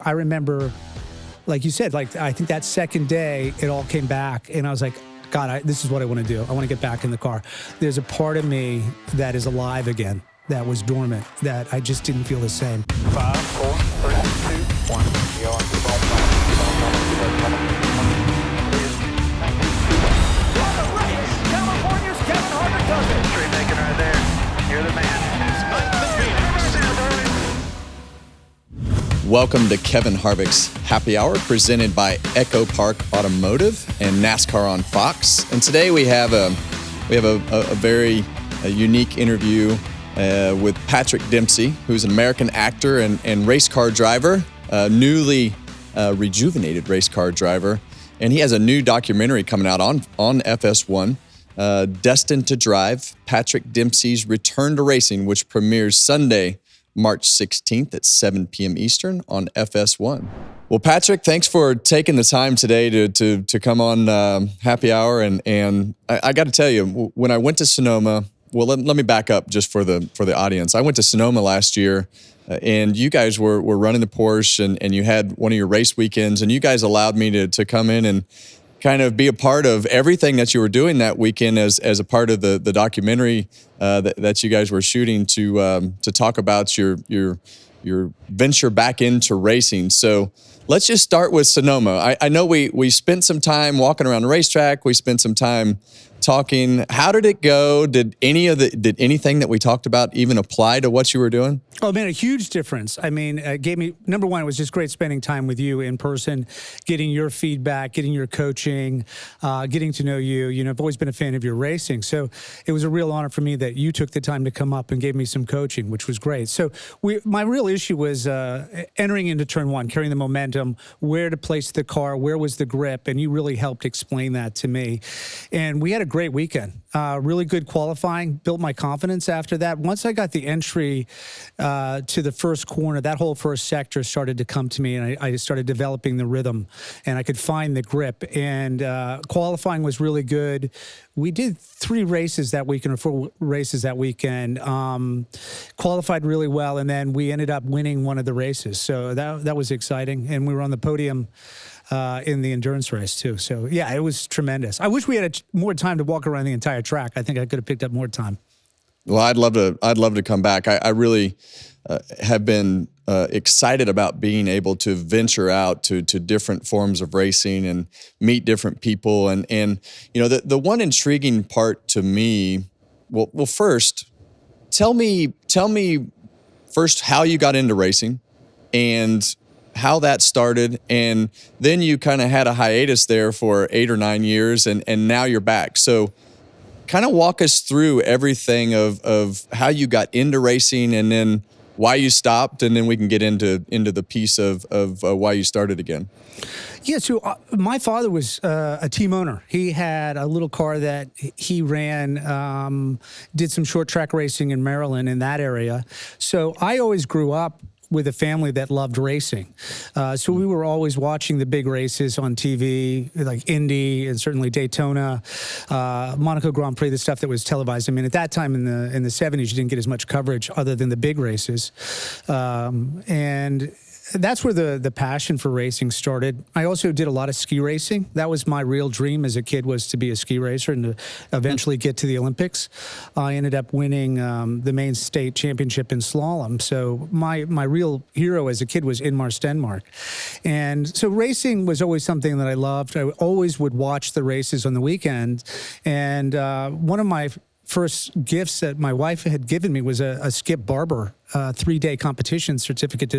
I remember, like you said, like I think that second day, it all came back. And I was like, God, this is what I want to do. I want to get back in the car. There's a part of me that is alive again, that was dormant, that I just didn't feel the same. 5, 4, 3, 2, 1. You're on the ball. What a race! California's Kevin Harvick does it. Straight making right there. You're the man. Welcome to Kevin Harvick's Happy Hour, presented by Echo Park Automotive and NASCAR on Fox. And today we have a very unique interview with Patrick Dempsey, who's an American actor and race car driver, newly rejuvenated race car driver. And he has a new documentary coming out on FS1, Destined to Drive, Patrick Dempsey's Return to Racing, which premieres Sunday, March 16th at 7 p.m. Eastern on FS1. Well, Patrick, thanks for taking the time today to come on Happy Hour. And I got to tell you, when I went to Sonoma, well, let me back up just for the audience. I went to Sonoma last year, and you guys were running the Porsche, and you had one of your race weekends, and you guys allowed me to come in and kind of be a part of everything that you were doing that weekend as a part of the documentary that you guys were shooting to talk about your venture back into racing. So let's just start with Sonoma. I know we spent some time walking around the racetrack. We spent some time talking. How did it go? Did anything that we talked about even apply to what you were doing? Oh, man, a huge difference. I mean, it gave me, number one, it was just great spending time with you in person, getting your feedback, getting your coaching, getting to know you. You know, I've always been a fan of your racing. So it was a real honor for me that you took the time to come up and gave me some coaching, which was great. So my real issue was entering into turn one, carrying the momentum, where to place the car, where was the grip, and you really helped explain that to me. And we had a great weekend, really good qualifying, built my confidence after that. Once I got the entry to the first corner, that whole first sector started to come to me, and I started developing the rhythm, and I could find the grip. And qualifying was really good. We did 3 races that weekend, or 4 races that weekend, qualified really well, and then we ended up winning one of the races. So that was exciting, and we were on the podium in the endurance race too. So yeah, it was tremendous. I wish we had more time to walk around the entire track. I think I could have picked up more time. Well, I'd love to come back. I really have been excited about being able to venture out to different forms of racing and meet different people. And you know, the one intriguing part to me, well, first, tell me first how you got into racing and how that started, and then you kind of had a hiatus there for 8 or 9 years, and now you're back. So kind of walk us through everything of how you got into racing, and then why you stopped, and then we can get into the piece of why you started again. Yeah, so my father was a team owner. He had a little car that he ran, did some short track racing in Maryland, in that area. So I always grew up with a family that loved racing. So we were always watching the big races on TV, like Indy and certainly Daytona, Monaco Grand Prix, the stuff that was televised. I mean, at that time in the 70s, you didn't get as much coverage other than the big races. And that's where the passion for racing started. I also did a lot of ski racing. That was my real dream as a kid, was to be a ski racer and to eventually get to the Olympics. I ended up winning the main state championship in slalom. So my real hero as a kid was Inmar Stenmark. And so racing was always something that I loved. I always would watch the races on the weekend. And one of my first gifts that my wife had given me was a Skip Barber 3-day competition certificate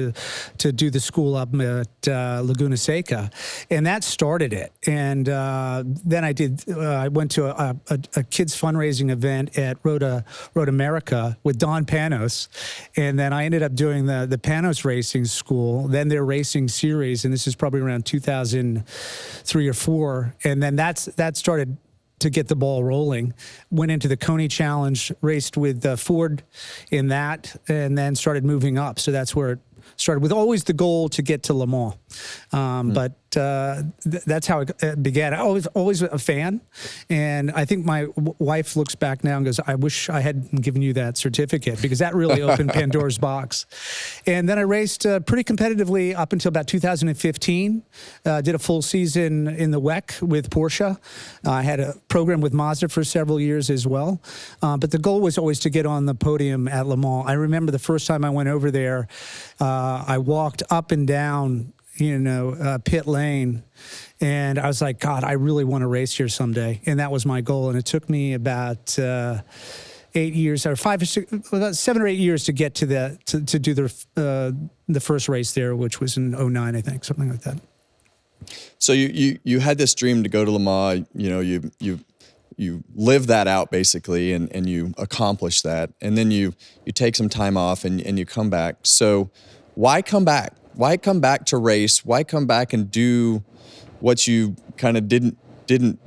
to do the school up at Laguna Seca, and that started it. And then I went to a kids fundraising event at Road America with Don Panos, and then I ended up doing the Panos Racing School, then their racing series, and this is probably around 2003 or 4, and then that started to get the ball rolling. Went into the Coney Challenge, raced with Ford in that, and then started moving up. So that's where it started, with always the goal to get to Le Mans. But that's how it began. I always a fan, and I think my wife looks back now and goes, "I wish I hadn't given you that certificate because that really opened Pandora's box." And then I raced pretty competitively up until about 2015. Did a full season in the WEC with Porsche. I had a program with Mazda for several years as well. But the goal was always to get on the podium at Le Mans. I remember the first time I went over there, I walked up and down pit lane. And I was like, God, I really want to race here someday. And that was my goal. And it took me about 8 years, or about 7 or 8 years to get to to do the first race there, which was in 2009, I think, something like that. So you had this dream to go to Le Mans. You live that out basically, and you accomplish that. And then you take some time off and you come back. So why come back? Why come back to race? Why come back and do what you kind of didn't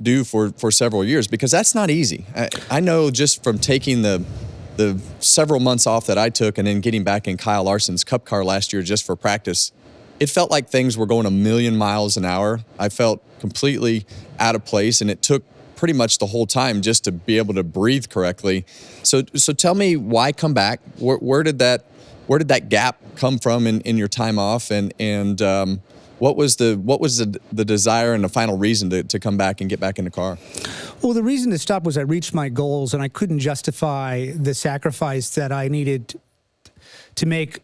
do for several years? Because that's not easy. I know just from taking the several months off that I took and then getting back in Kyle Larson's Cup car last year just for practice, it felt like things were going a million miles an hour. I felt completely out of place, and it took pretty much the whole time just to be able to breathe correctly. So tell me, why come back? Where did that gap come from in your time off, and what was the desire and the final reason to come back and get back in the car? Well, the reason to stop was I reached my goals, and I couldn't justify the sacrifice that I needed to make,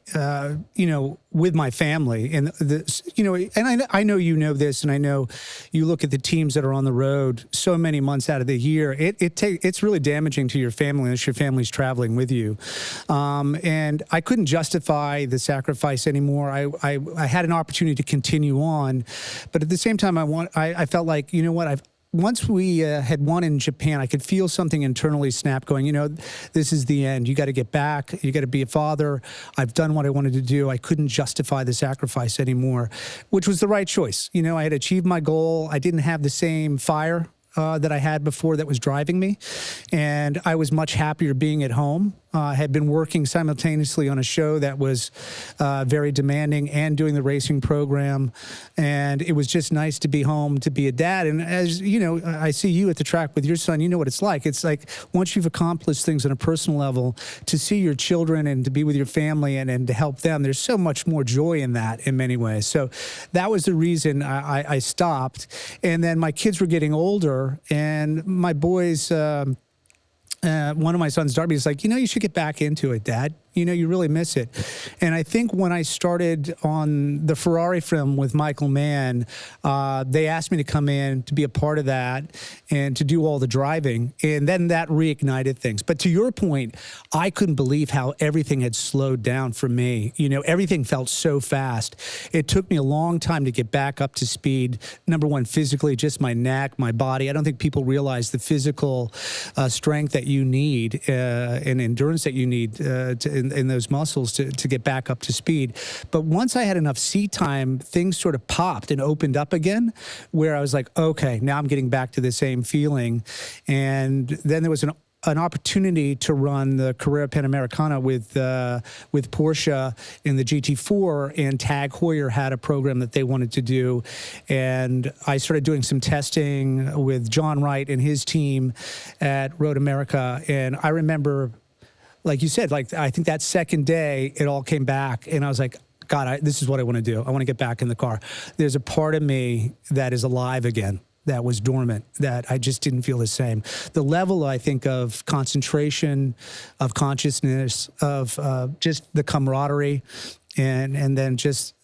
with my family. And and I know you know this, and I know you look at the teams that are on the road so many months out of the year. It's really damaging to your family unless your family's traveling with you. And I couldn't justify the sacrifice anymore. I had an opportunity to continue on, but at the same time, I felt like, once we had won in Japan, I could feel something internally snap going, this is the end. You got to get back. You got to be a father. I've done what I wanted to do. I couldn't justify the sacrifice anymore, which was the right choice. I had achieved my goal. I didn't have the same fire that I had before that was driving me. And I was much happier being at home. I had been working simultaneously on a show that was very demanding and doing the racing program. And it was just nice to be home, to be a dad. And as you know, I see you at the track with your son, you know what it's like. It's like once you've accomplished things on a personal level, to see your children and to be with your family and to help them, there's so much more joy in that in many ways. So that was the reason I stopped. And then my kids were getting older, and my boys, one of my sons, Darby, is like, you should get back into it, Dad. You really miss it. And I think when I started on the Ferrari film with Michael Mann, they asked me to come in to be a part of that and to do all the driving. And then that reignited things. But to your point, I couldn't believe how everything had slowed down for me. Everything felt so fast. It took me a long time to get back up to speed. Number one, physically, just my neck, my body. I don't think people realize the physical strength that you need and endurance that you need in those muscles to get back up to speed. But once I had enough seat time, things sort of popped and opened up again, where I was like, okay, now I'm getting back to the same feeling. And then there was an opportunity to run the Carrera Panamericana with Porsche in the GT4, and Tag Heuer had a program that they wanted to do. And I started doing some testing with John Wright and his team at Road America. And I remember, like you said, I think that second day, it all came back, and I was like, God, this is what I want to do. I want to get back in the car. There's a part of me that is alive again, that was dormant, that I just didn't feel the same. The level, I think, of concentration, of consciousness, of just the camaraderie, and then just,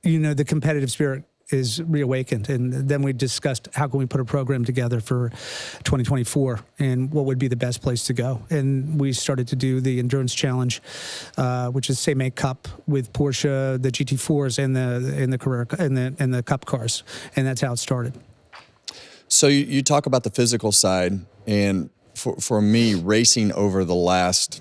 the competitive spirit is reawakened. And then we discussed how can we put a program together for 2024 and what would be the best place to go. And we started to do the Endurance Challenge, which is same Cup with Porsche, the GT4s, and the Carrera and the Cup cars. And that's how it started. So you talk about the physical side, and for me, racing over the last,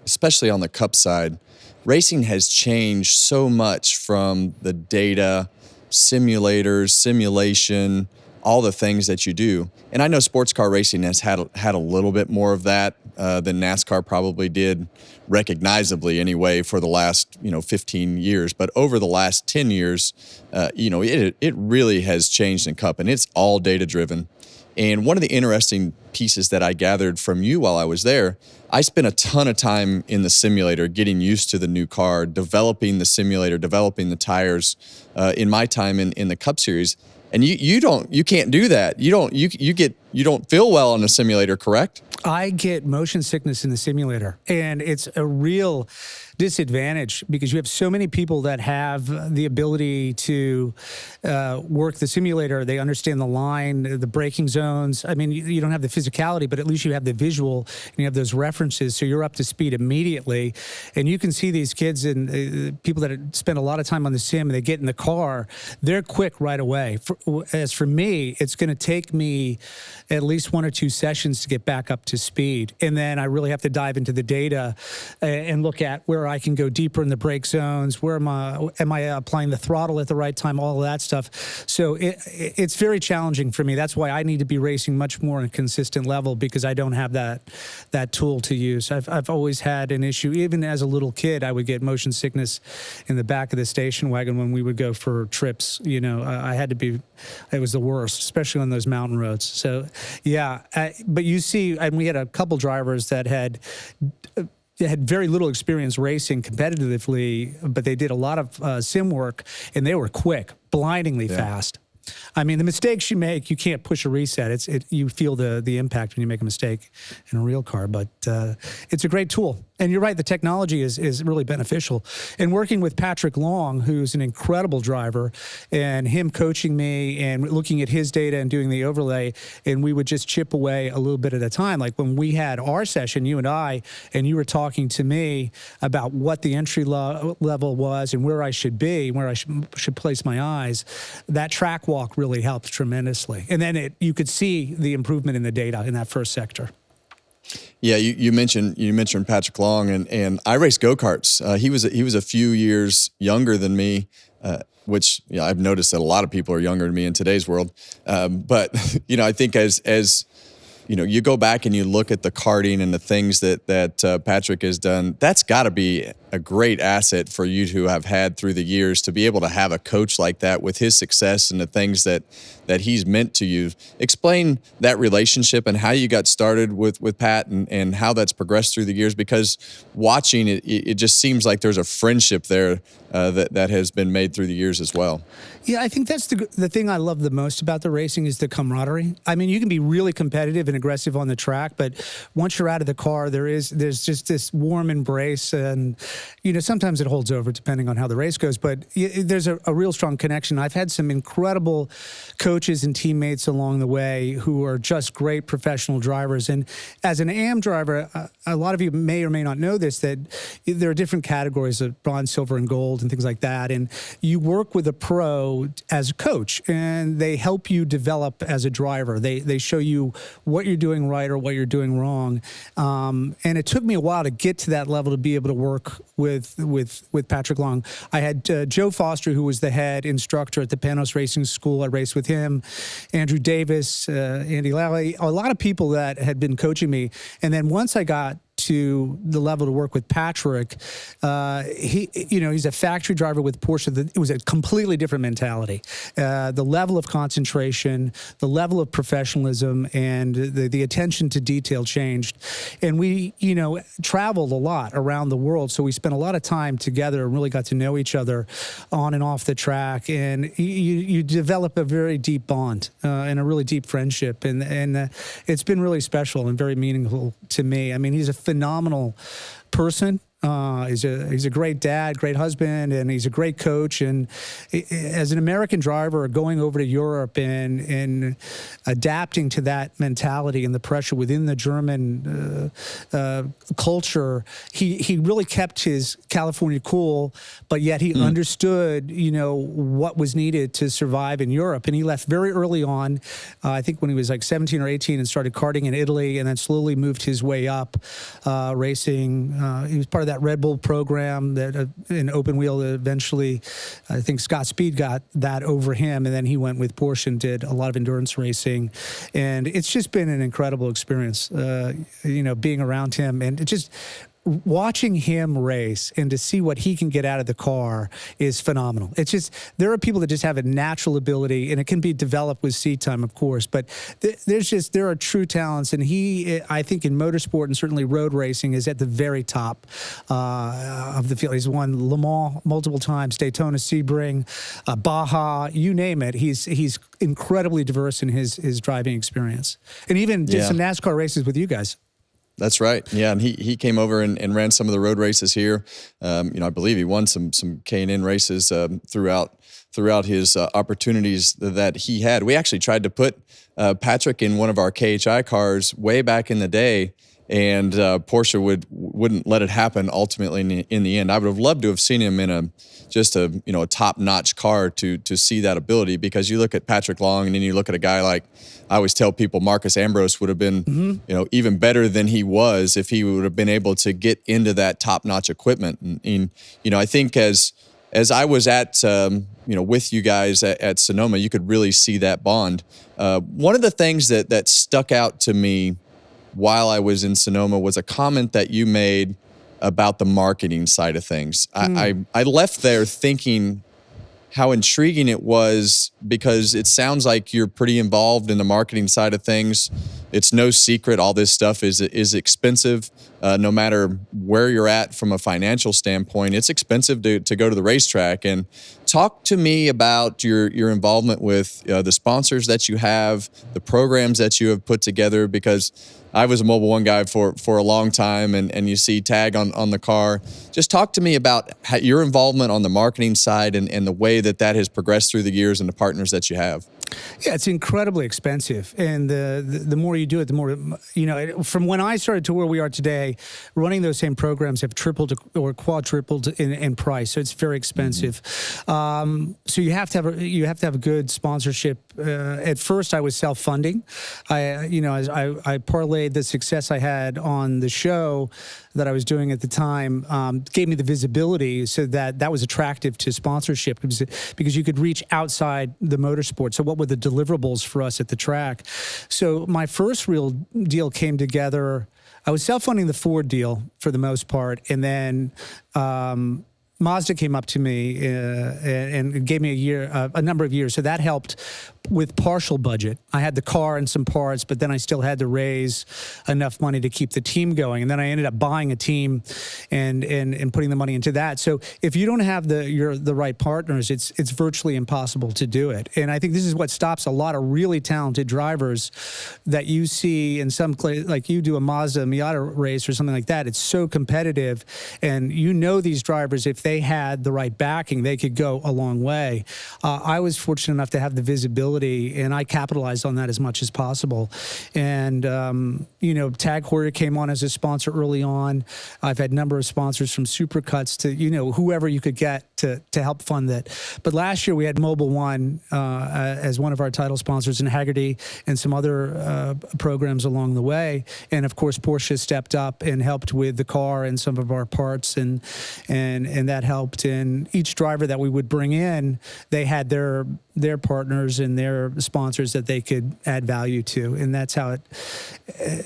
especially on the Cup side, racing has changed so much from the data, simulators, simulation, all the things that you do. And I know sports car racing has had a little bit more of that than NASCAR probably did, recognizably anyway, for the last 15 years. But over the last 10 years, it really has changed in Cup, and it's all data driven. And one of the interesting pieces that I gathered from you while I was there, I spent a ton of time in the simulator getting used to the new car, developing the simulator, developing the tires in my time in the Cup Series. And you can't do that. You don't feel well on a simulator, correct? I get motion sickness in the simulator, and it's a real disadvantage because you have so many people that have the ability to work the simulator. They understand the line, the braking zones. I mean, you don't have the physicality, but at least you have the visual and you have those references, so you're up to speed immediately. And you can see these kids and people that spend a lot of time on the sim, and they get in the car, they're quick right away. As for me, it's going to take me at least 1 or 2 sessions to get back up to speed. And then I really have to dive into the data and look at where I can go deeper in the brake zones, where am I applying the throttle at the right time, all of that stuff. So it's very challenging for me. That's why I need to be racing much more on a consistent level, because I don't have that tool to use. I've always had an issue. Even as a little kid, I would get motion sickness in the back of the station wagon when we would go for trips. I had to be, it was the worst, especially on those mountain roads. So yeah, but you see, and we had a couple drivers that had very little experience racing competitively, but they did a lot of sim work, and they were quick, blindingly fast. I mean, the mistakes you make, you can't push a reset. You feel the impact when you make a mistake in a real car, but it's a great tool. And you're right, the technology is really beneficial. And working with Patrick Long, who's an incredible driver, and him coaching me and looking at his data and doing the overlay, and we would just chip away a little bit at a time. Like when we had our session, you and I, and you were talking to me about what the entry level was and where I should be, where I should place my eyes, that track walk really helped tremendously. And then you could see the improvement in the data in that first sector. Yeah, you mentioned Patrick Long, and I raced go-karts. He was a few years younger than me, which I've noticed that a lot of people are younger than me in today's world. But I think as you go back and you look at the karting and the things that Patrick has done, that's got to be a great asset for you to have had through the years, to be able to have a coach like that with his success and the things that he's meant to you. Explain that relationship and how you got started with Pat and how that's progressed through the years, because watching it just seems like there's a friendship there that has been made through the years as well. Yeah, I think that's the thing I love the most about the racing is the camaraderie. I mean, you can be really competitive and aggressive on the track, but once you're out of the car, there's just this warm embrace, and sometimes it holds over depending on how the race goes, but there's a real strong connection. I've had some incredible coaches and teammates along the way who are just great professional drivers. And as an AM driver, a lot of you may or may not know this, that there are different categories of bronze, silver, and gold and things like that. And you work with a pro as a coach, and they help you develop as a driver. They show you what you're doing right or what you're doing wrong. And it took me a while to get to that level to be able to work with Patrick Long. I had Joe Foster, who was the head instructor at the Panos Racing School. I raced with him, Andrew Davis, Andy Lally, a lot of people that had been coaching me. And then once I got to the level to work with Patrick, he's a factory driver with Porsche. It was a completely different mentality. The level of concentration, the level of professionalism, and the attention to detail changed. And we, traveled a lot around the world, so we spent a lot of time together and really got to know each other on and off the track. And you develop a very deep bond and a really deep friendship, and it's been really special and very meaningful to me. I mean, he's a phenomenal person. He's a great dad, great husband, and he's a great coach. And as an American driver going over to Europe and adapting to that mentality and the pressure within the German culture, he really kept his California cool, but yet he understood, what was needed to survive in Europe. And he left very early on, I think when he was like 17 or 18, and started karting in Italy, and then slowly moved his way up racing. He was part of that Red Bull program that in open wheel that eventually, I think Scott Speed got that over him, and then he went with Porsche and did a lot of endurance racing. And it's just been an incredible experience, being around him, and it just watching him race and to see what he can get out of the car is phenomenal. It's just, there are people that just have a natural ability, and it can be developed with seat time, of course, but there are true talents, and he, I think in motorsport and certainly road racing, is at the very top of the field. He's won Le Mans multiple times, Daytona, Sebring, Baja, you name it. He's incredibly diverse in his driving experience, and even did some NASCAR races with you guys. That's right. Yeah, and he came over and ran some of the road races here. I believe he won some K&N races throughout his opportunities that he had. We actually tried to put Patrick in one of our KHI cars way back in the day, and Porsche wouldn't let it happen. Ultimately, in the end, I would have loved to have seen him in a top-notch car to see that ability, because you look at Patrick Long, and then you look at a guy like, I always tell people, Marcus Ambrose would have been even better than he was if he would have been able to get into that top-notch equipment. And I think as I was at with you guys at Sonoma, you could really see that bond. One of the things that stuck out to me while I was in Sonoma was a comment that you made about the marketing side of things. I left there thinking how intriguing it was, because it sounds like you're pretty involved in the marketing side of things. It's no secret all this stuff is expensive. No matter where you're at from a financial standpoint, it's expensive to go to the racetrack. And talk to me about your involvement with the sponsors that you have, the programs that you have put together, because I was a Mobil 1 guy for a long time, and you see tag on the car. Just talk to me about your involvement on the marketing side and the way that has progressed through the years and the partners that you have. Yeah, it's incredibly expensive, and the more you do it, the more, from when I started to where we are today, running those same programs have tripled or quadrupled in price. So it's very expensive. So you have to have a good sponsorship. At first, I was self-funding. I parlayed the success I had on the show that I was doing at the time, gave me the visibility, so that was attractive to sponsorship, because you could reach outside the motorsport. So what were the deliverables for us at the track? So my first real deal came together. I was self-funding the Ford deal for the most part, and then Mazda came up to me and gave me a number of years. So that helped with partial budget. I had the car and some parts, but then I still had to raise enough money to keep the team going. And then I ended up buying a team and putting the money into that. So if you don't have the right partners, it's virtually impossible to do it. And I think this is what stops a lot of really talented drivers that you see in some place, like you do a Mazda Miata race or something like that. It's so competitive, and these drivers, if they had the right backing, they could go a long way. I was fortunate enough to have the visibility, and I capitalized on that as much as possible. And, Tag Heuer came on as a sponsor early on. I've had a number of sponsors from Supercuts to, whoever you could get to help fund that. But last year we had Mobil 1 as one of our title sponsors, and Haggerty and some other programs along the way. And of course, Porsche stepped up and helped with the car and some of our parts, and that helped. And each driver that we would bring in, they had their partners and their sponsors that they could add value to, and that's how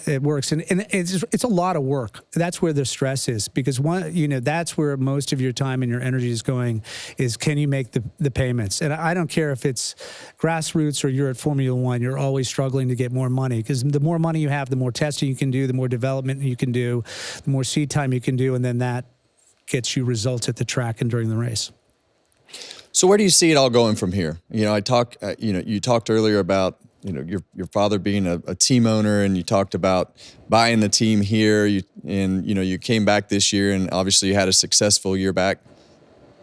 it works. And it's a lot of work. That's where the stress is, because that's where most of your time and your energy is going, is can you make the payments? And I don't care if it's grassroots or you're at Formula One, you're always struggling to get more money, because the more money you have, the more testing you can do, the more development you can do, the more seat time you can do, and then that gets you results at the track and during the race. So where do you see it all going from here? You talked earlier about, your father being a team owner, and you talked about buying the team here. You came back this year, and obviously you had a successful year back.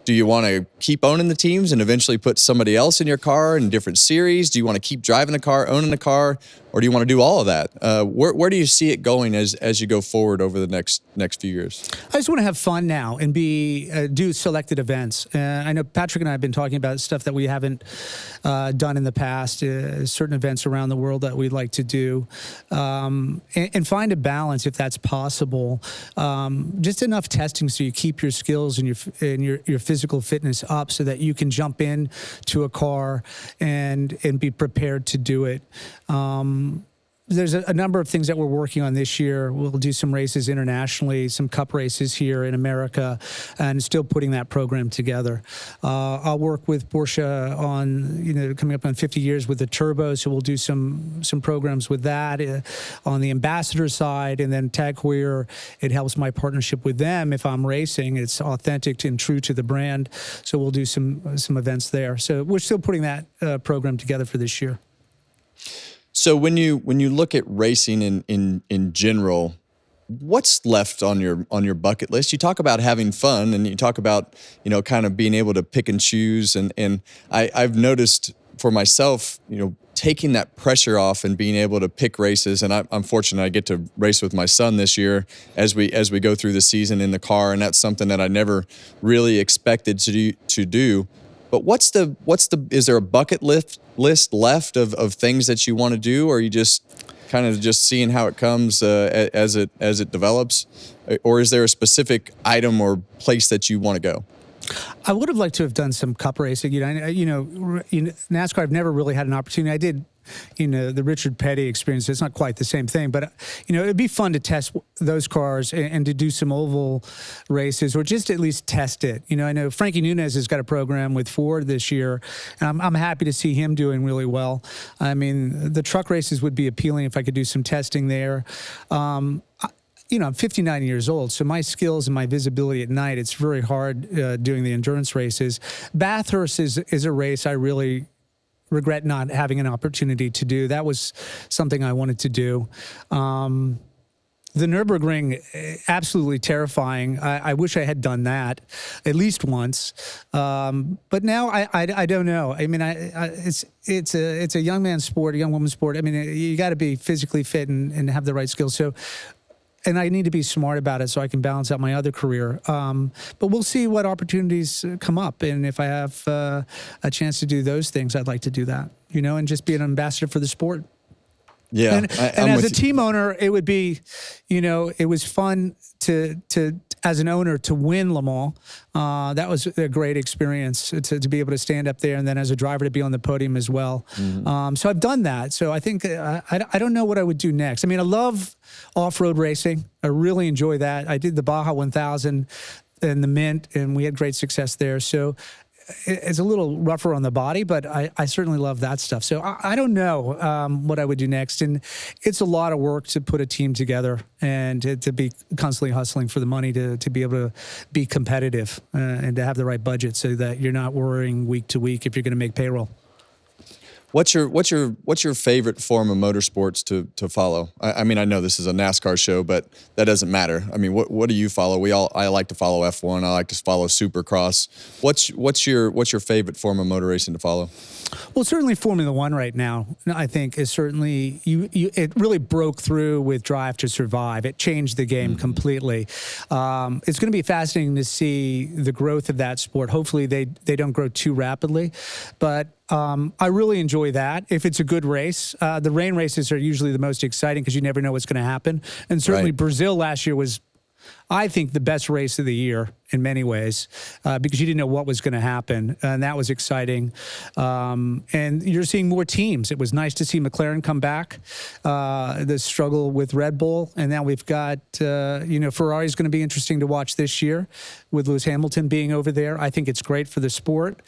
do you want to keep owning the teams and eventually put somebody else in your car in different series? Do you want to keep driving the car, owning the car, or do you want to do all of that? Where do you see it going as you go forward over the next few years? I just want to have fun now and do selected events. I know Patrick and I have been talking about stuff that we haven't done in the past, certain events around the world that we'd like to do, and find a balance if that's possible. Just enough testing so you keep your skills and your physical fitness up so that you can jump in to a car and be prepared to do it. There's a number of things that we're working on this year. We'll do some races internationally, some cup races here in America, and still putting that program together. I'll work with Porsche on, coming up on 50 years with the turbo, so we'll do some programs with that on the ambassador side, and then Tag Heuer, it helps my partnership with them. If I'm racing, it's authentic and true to the brand, so we'll do some events there. So we're still putting that program together for this year. So when you look at racing in general, what's left on your bucket list? You talk about having fun, and you talk about kind of being able to pick and choose, and I've noticed for myself, taking that pressure off and being able to pick races. And I'm fortunate I get to race with my son this year as we go through the season in the car, and that's something that I never really expected to do. But is there a bucket list left of things that you want to do, or are you just kind of just seeing how it comes as it develops, or is there a specific item or place that you want to go? I would have liked to have done some cup racing. NASCAR, I've never really had an opportunity. I did, the Richard Petty experience. It's not quite the same thing, but it'd be fun to test those cars and to do some oval races, or just at least test it. I know Frankie Muniz has got a program with Ford this year, and I'm happy to see him doing really well. I mean, the truck races would be appealing if I could do some testing there. I'm 59 years old, so my skills and my visibility at night, it's very hard doing the endurance races. Bathurst is a race I really regret not having an opportunity to do. That was something I wanted to do. The Nürburgring, absolutely terrifying. I wish I had done that at least once. But now I don't know. I mean, it's a young man's sport, a young woman's sport. I mean, you got to be physically fit and have the right skills. So, and I need to be smart about it so I can balance out my other career. But we'll see what opportunities come up. And if I have a chance to do those things, I'd like to do that, and just be an ambassador for the sport. Yeah. And as a team owner, it would be, it was fun to as an owner to win Le Mans. That was a great experience to be able to stand up there, and then as a driver to be on the podium as well. Mm-hmm. So I've done that. So I think I don't know what I would do next. I mean, I love off-road racing. I really enjoy that. I did the Baja 1000 and the Mint, and we had great success there. So it's a little rougher on the body, but I certainly love that stuff. So I don't know what I would do next. And it's a lot of work to put a team together and to be constantly hustling for the money to be able to be competitive and to have the right budget so that you're not worrying week to week if you're going to make payroll. What's your favorite form of motorsports to follow? I mean, I know this is a NASCAR show, but that doesn't matter. I mean, what do you follow? I like to follow F1. I like to follow Supercross. What's your favorite form of motor racing to follow? Well, certainly Formula One right now, I think, is certainly it really broke through with Drive to Survive. It changed the game completely. It's going to be fascinating to see the growth of that sport. Hopefully they don't grow too rapidly, but I really enjoy that. If it's a good race, the rain races are usually the most exciting because you never know what's going to happen. And certainly Brazil last year was, I think, the best race of the year in many ways because you didn't know what was going to happen, and that was exciting. And you're seeing more teams. It was nice to see McLaren come back, the struggle with Red Bull, and now we've got, Ferrari's going to be interesting to watch this year with Lewis Hamilton being over there. I think it's great for the sport.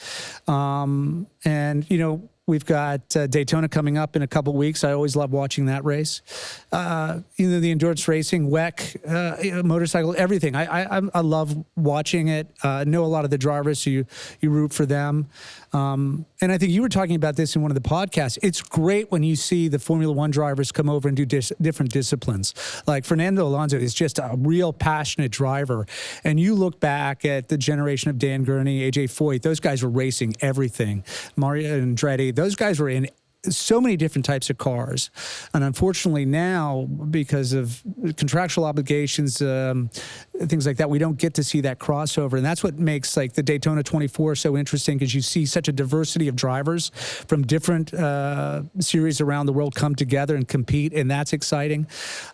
We've got Daytona coming up in a couple weeks. I always love watching that race. The endurance racing, WEC, motorcycle. everything. I love watching it. Know a lot of the drivers, so you root for them. And I think you were talking about this in one of the podcasts. It's great when you see the Formula One drivers come over and do different disciplines. Like Fernando Alonso is just a real passionate driver. And you look back at the generation of Dan Gurney, AJ Foyt, those guys were racing everything. Mario Andretti, those guys were in so many different types of cars. And unfortunately now, because of contractual obligations, things like that, we don't get to see that crossover. And that's what makes like the Daytona 24 so interesting, because you see such a diversity of drivers from different series around the world come together and compete. And that's exciting.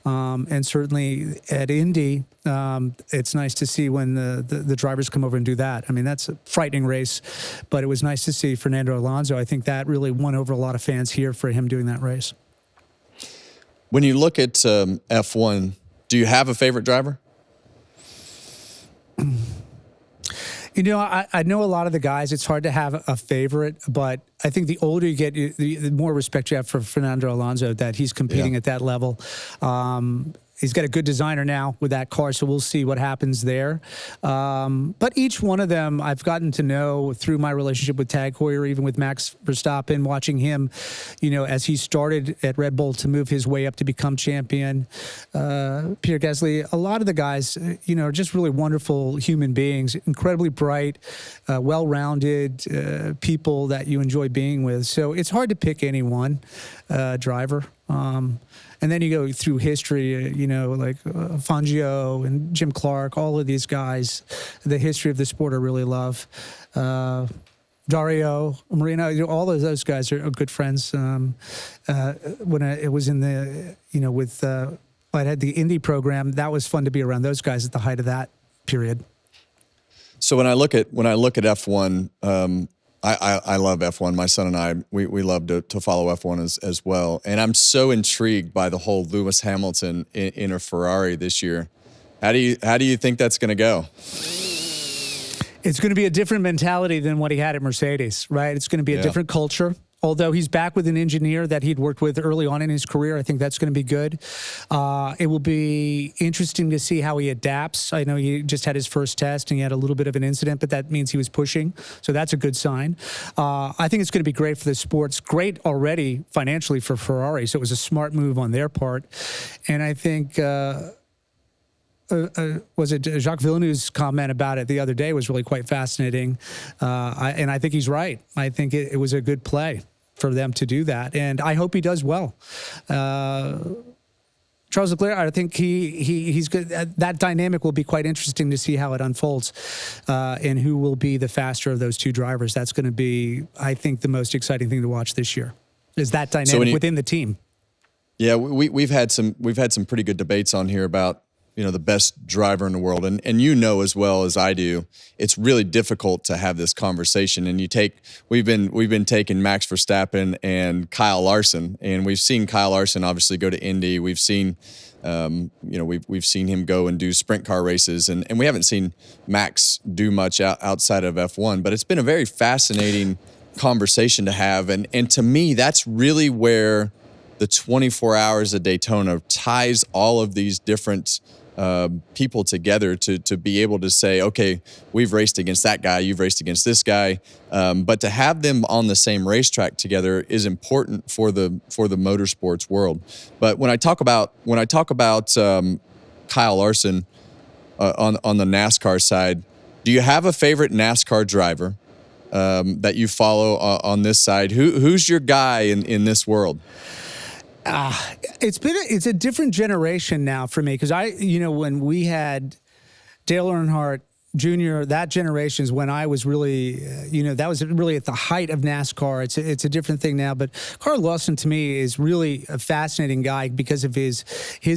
And certainly at Indy, it's nice to see when the drivers come over and do that. I mean, that's a frightening race, but it was nice to see Fernando Alonso. I think that really won over a lot of fans here for him doing that race. When you look at F1, do you have a favorite driver? You know, I know a lot of the guys. It's hard to have a favorite, but I think the older you get, the more respect you have for Fernando Alonso, that he's competing at that level. He's got a good designer now with that car, so we'll see what happens there. But each one of them I've gotten to know through my relationship with Tag Heuer, even with Max Verstappen, watching him, you know, as he started at Red Bull to move his way up to become champion. Pierre Gasly, a lot of the guys, you know, are just really wonderful human beings, incredibly bright, well-rounded people that you enjoy being with. So it's hard to pick any one driver. And then you go through history, you know, like Fangio and Jim Clark, all of these guys, the history of the sport I really love. Dario Marino, you know, all of those guys are good friends. When it was in the, you know, with, I had the Indy program, that was fun to be around those guys at the height of that period. So when I look at F1, I love F1. My son and I, we love to follow F1 as well. And I'm so intrigued by the whole Lewis Hamilton in a Ferrari this year. How do you think that's going to go? It's going to be a different mentality than what he had at Mercedes, right? It's going to be a different culture. Although he's back with an engineer that he'd worked with early on in his career, I think that's going to be good. It will be interesting to see how he adapts. I know he just had his first test and he had a little bit of an incident, but that means he was pushing. So that's a good sign. I think it's going to be great for the sports. Great already financially for Ferrari. So it was a smart move on their part. And I think... was it Jacques Villeneuve's comment about it the other day was really quite fascinating. And I think he's right. I think it was a good play for them to do that. And I hope he does well. Charles Leclerc, I think he's good. That dynamic will be quite interesting to see how it unfolds and who will be the faster of those two drivers. That's going to be, I think, the most exciting thing to watch this year, is that dynamic within the team. Yeah, we've had some pretty good debates on here about, you know, the best driver in the world. And you know as well as I do, it's really difficult to have this conversation. And we've been taking Max Verstappen and Kyle Larson, and we've seen Kyle Larson obviously go to Indy. We've seen, you know, we've seen him go and do sprint car races, and we haven't seen Max do much outside of F1. But it's been a very fascinating conversation to have. And to me, that's really where the 24 hours of Daytona ties all of these different people together to be able to say, okay, we've raced against that guy, you've raced against this guy, but to have them on the same racetrack together is important for the motorsports world. But when I talk about Kyle Larson on the NASCAR side, do you have a favorite NASCAR driver that you follow on this side? Who's your guy in this world? It's a different generation now for me, because when we had Dale Earnhardt Jr., that generation is when I was really, that was really at the height of NASCAR. It's a different thing now, but Carl Lawson to me is really a fascinating guy because of his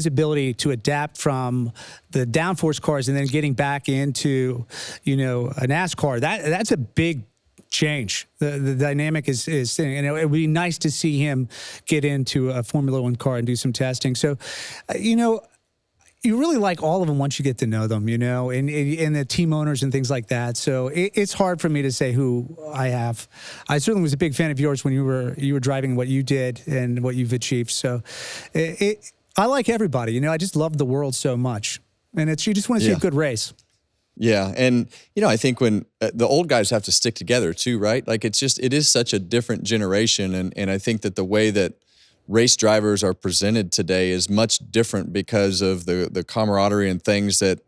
ability to adapt from the downforce cars and then getting back into, a NASCAR. That's a big change. The dynamic is and it would be nice to see him get into a Formula One car and do some testing. So, you really like all of them once you get to know them, and the team owners and things like that. So it's hard for me to say who I have. I certainly was a big fan of yours when you were driving what you did and what you've achieved. So I like everybody. I just love the world so much. and you just want to see a good race. Yeah, and I think when the old guys have to stick together too, right? Like it is such a different generation, and I think that the way that race drivers are presented today is much different because of the camaraderie and things that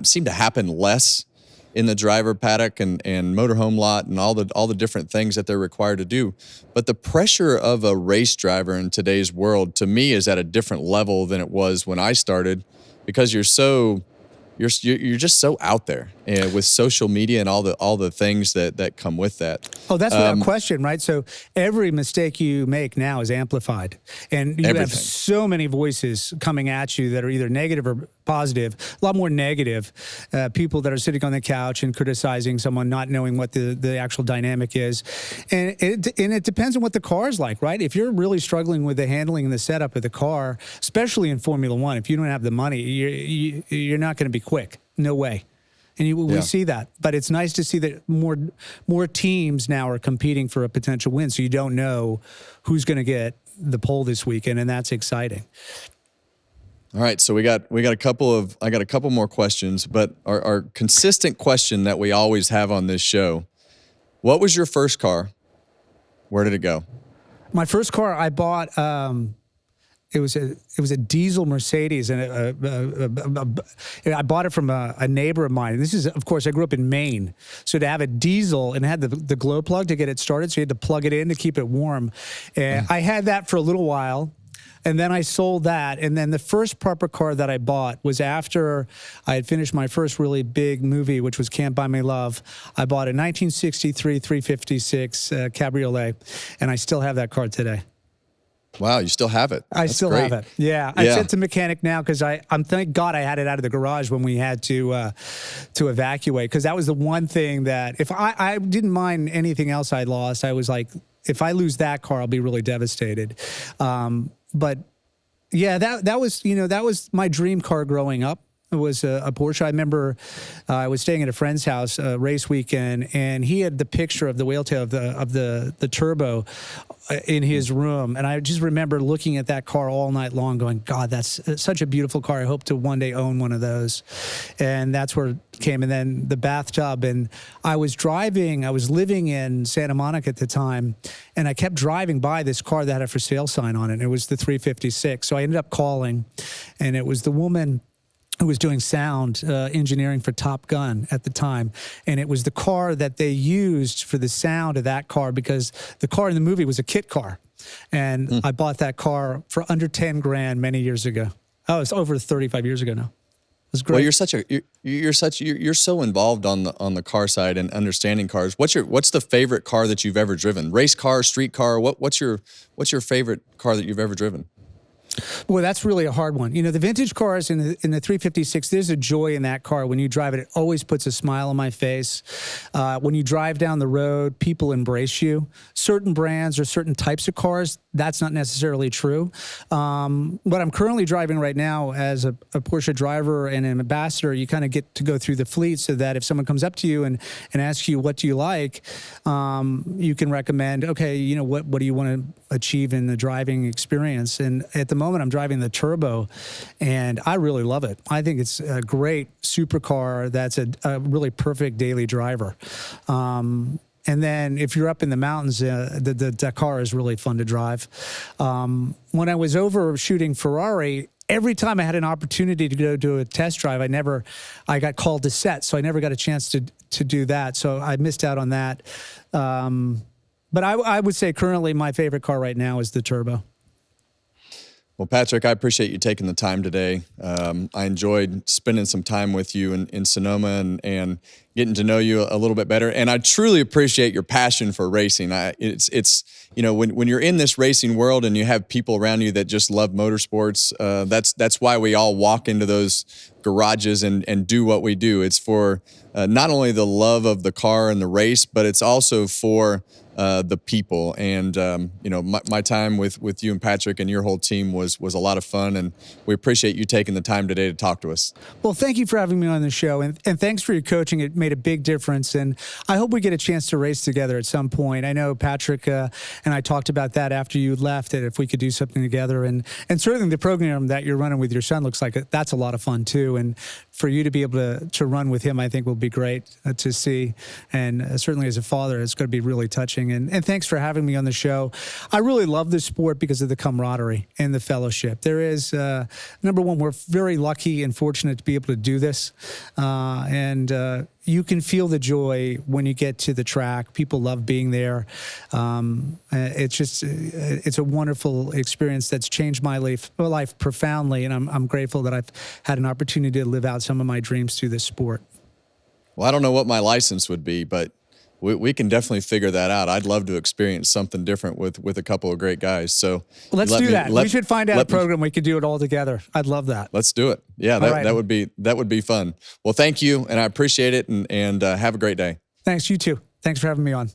seem to happen less in the driver paddock and motorhome lot and all the different things that they're required to do. But the pressure of a race driver in today's world, to me, is at a different level than it was when I started, because you're just so out there with social media and all the things that come with that. Oh, that's without question, right? So every mistake you make now is amplified, and you have so many voices coming at you that are either negative or positive. A lot more negative. People that are sitting on the couch and criticizing someone, not knowing what the actual dynamic is, and it depends on what the car is like, right? If you're really struggling with the handling and the setup of the car, especially in Formula One, if you don't have the money, you're not going to be quick. No way. And we see that. But it's nice to see that more teams now are competing for a potential win, so you don't know who's going to get the pole this weekend, and that's exciting. All right, so I got a couple more questions, but our consistent question that we always have on this show: what was your first car? Where did it go? My first car I bought. It was a diesel Mercedes, and I bought it from a neighbor of mine. And this is, of course, I grew up in Maine, so to have a diesel and it had the glow plug to get it started, so you had to plug it in to keep it warm. And I had that for a little while, and then I sold that. And then the first proper car that I bought was after I had finished my first really big movie, which was Can't Buy Me Love. I bought a 1963 356 Cabriolet, and I still have that car today. Wow, you still have it. I still have it. Yeah, I sent it to mechanic now because I'm thank God I had it out of the garage when we had to evacuate, because that was the one thing that if I didn't mind anything else I lost. I was like, if I lose that car, I'll be really devastated. But yeah, that was my dream car growing up. It was a Porsche. I remember I was staying at a friend's house race weekend, and he had the picture of the whale tail of the turbo in his room, and I just remember looking at that car all night long, going, "God, that's such a beautiful car. I hope to one day own one of those." And that's where it came. And then the bathtub, and I was living in Santa Monica at the time, and I kept driving by this car that had a for sale sign on it. And it was the 356. So I ended up calling, and it was the woman who was doing sound engineering for Top Gun at the time. And it was the car that they used for the sound of that car, because the car in the movie was a kit car. And I bought that car for under 10 grand many years ago. Oh, it's over 35 years ago now. It was great. Well, you're so involved on the car side and understanding cars. What's the favorite car that you've ever driven? Race car, street car? What's your favorite car that you've ever driven? Well, that's really a hard one. The vintage cars in the 356, there's a joy in that car. When you drive it, it always puts a smile on my face. When you drive down the road, people embrace you. Certain brands or certain types of cars, that's not necessarily true. What I'm currently driving right now as a Porsche driver and an ambassador, you kind of get to go through the fleet, so that if someone comes up to you and asks you, what do you like, you can recommend, okay, what do you want to achieve in the driving experience? And at the moment, I'm driving the Turbo, and I really love it. I think it's a great supercar that's a really perfect daily driver. And then if you're up in the mountains, the car is really fun to drive. When I was over shooting Ferrari, every time I had an opportunity to go do a test drive, I got called to set, so I never got a chance to do that. So I missed out on that. But I would say currently my favorite car right now is the Turbo. Well, Patrick, I appreciate you taking the time today. I enjoyed spending some time with you in Sonoma and getting to know you a little bit better. And I truly appreciate your passion for racing. It's when you're in this racing world and you have people around you that just love motorsports, that's why we all walk into those garages and do what we do. It's for not only the love of the car and the race, but it's also for the people. And my time with you and Patrick and your whole team was a lot of fun, and we appreciate you taking the time today to talk to us. Well, thank you for having me on the show, and thanks for your coaching. It made a big difference, and I hope we get a chance to race together at some point. I know Patrick and I talked about that after you left, that if we could do something together, and certainly the program that you're running with your son looks like that's a lot of fun too. And for you to be able to run with him, I think will be great to see. And certainly as a father, it's going to be really touching. And thanks for having me on the show. I really love this sport because of the camaraderie and the fellowship. There is, number one, we're very lucky and fortunate to be able to do this. You can feel the joy when you get to the track. People love being there. It's a wonderful experience that's changed my life profoundly, and I'm grateful that I've had an opportunity to live out some of my dreams through this sport. Well, I don't know what my license would be, but we can definitely figure that out. I'd love to experience something different with a couple of great guys. So let's do that. We should find out a program we could do it all together. I'd love that. Let's do it. Yeah, that would be fun. Well, thank you, and I appreciate it, and have a great day. Thanks, you too. Thanks for having me on.